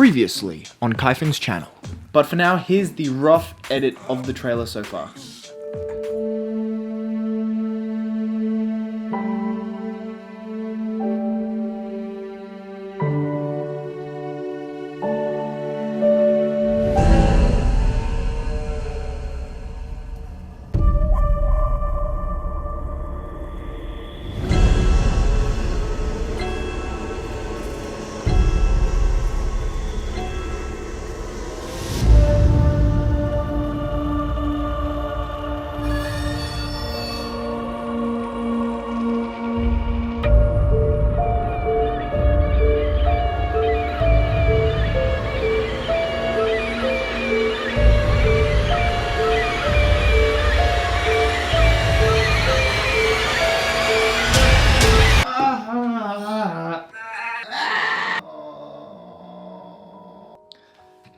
Previously on Kyffin's channel. But for now, here's the rough edit of the trailer so far.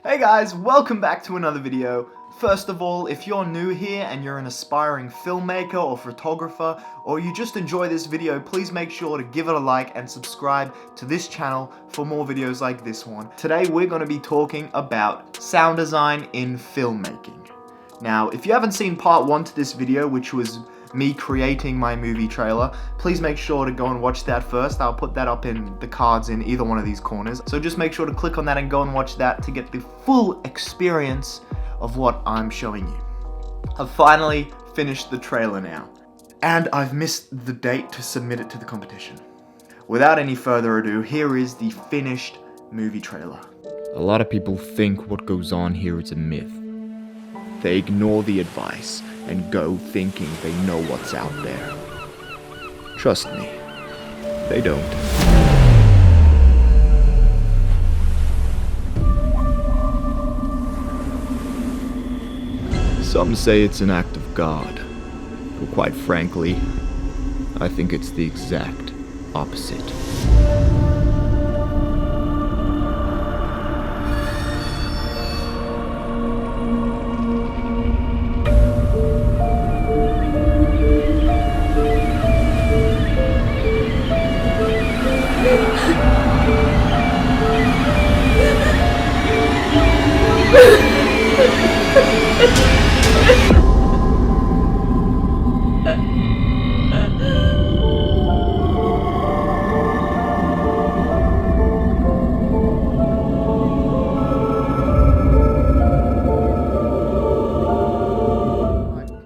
Hey guys, welcome back to another video. First of all, if you're new here and you're an aspiring filmmaker or photographer, or you just enjoy this video, please make sure to give it a like and subscribe to this channel for more videos like this one. Today we're going to be talking about sound design in filmmaking. Now, if you haven't seen part 1 to this video, which was me creating my movie trailer, please make sure to go and watch that first. I'll put that up in the cards in either one of these corners. So just make sure to click on that and go and watch that to get the full experience of what I'm showing you. I've finally finished the trailer now, and I've missed the date to submit it to the competition. Without any further ado, here is the finished movie trailer. A lot of people think what goes on here is a myth. They ignore the advice and go thinking they know what's out there. Trust me, they don't. Some say it's an act of God, but quite frankly, I think it's the exact opposite.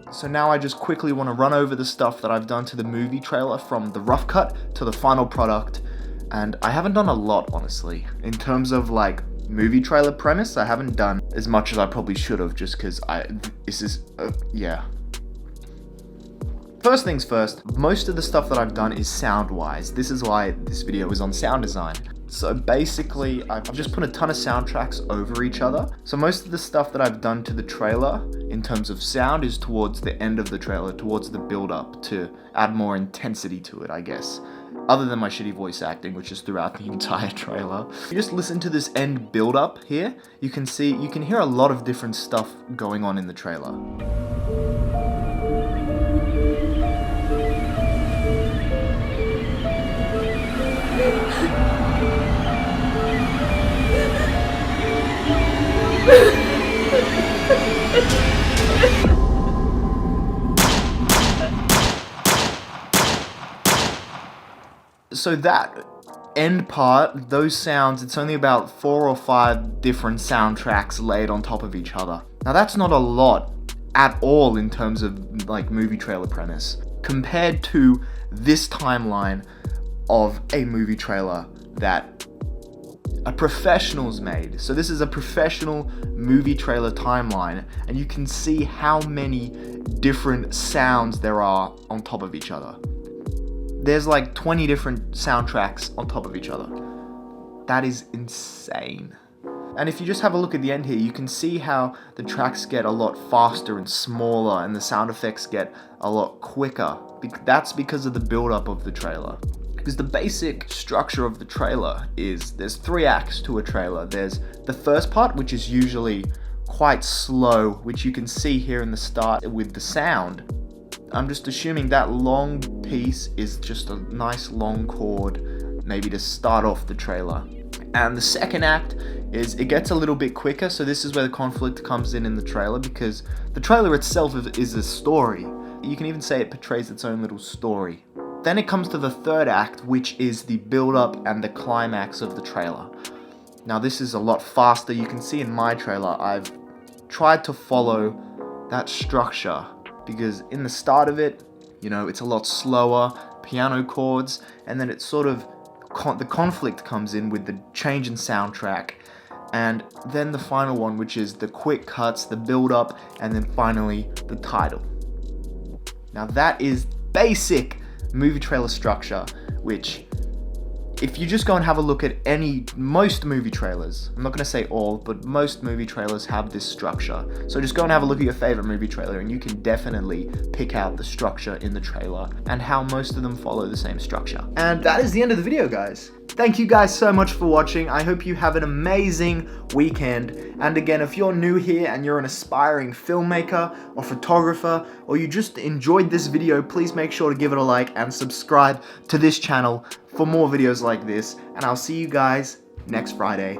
So now I just quickly want to run over the stuff that I've done to the movie trailer, from the rough cut to the final product. And I haven't done a lot, honestly. In terms of like movie trailer premise, I haven't done as much as I probably should have, just because yeah. First things first, most of the stuff that I've done is sound-wise. This is why this video is on sound design. So basically, I've just put a ton of soundtracks over each other. So most of the stuff that I've done to the trailer in terms of sound is towards the end of the trailer, towards the build-up, to add more intensity to it, I guess. Other than my shitty voice acting, which is throughout the entire trailer. If you just listen to this end build-up here, you can hear a lot of different stuff going on in the trailer. So that end part, those sounds, it's only about 4 or 5 different soundtracks laid on top of each other. Now that's not a lot at all in terms of like movie trailer premise, compared to this timeline of a movie trailer that a professional's made. So this is a professional movie trailer timeline, and you can see how many different sounds there are on top of each other. There's like 20 different soundtracks on top of each other. That is insane. And if you just have a look at the end here, you can see how the tracks get a lot faster and smaller, and the sound effects get a lot quicker. That's because of the build-up of the trailer. Because the basic structure of the trailer is, there's 3 acts to a trailer. There's the first part, which is usually quite slow, which you can see here in the start with the sound. I'm just assuming that long piece is just a nice long chord, maybe to start off the trailer. And the second act is it gets a little bit quicker. So this is where the conflict comes in the trailer, because the trailer itself is a story. You can even say it portrays its own little story. Then it comes to the third act, which is the build-up and the climax of the trailer. Now this is a lot faster. You can see in my trailer, I've tried to follow that structure, because in the start of it, you know, it's a lot slower, piano chords, and then it's sort of, the conflict comes in with the change in soundtrack, and then the final one, which is the quick cuts, the build-up, and then finally the title. Now that is basic movie trailer structure, which if you just go and have a look at most movie trailers, I'm not going to say all, but most movie trailers have this structure. So just go and have a look at your favorite movie trailer and you can definitely pick out the structure in the trailer and how most of them follow the same structure. And that is the end of the video, guys. Thank you guys so much for watching. I hope you have an amazing weekend. And again, if you're new here and you're an aspiring filmmaker or photographer, or you just enjoyed this video, please make sure to give it a like and subscribe to this channel for more videos like this. And I'll see you guys next Friday.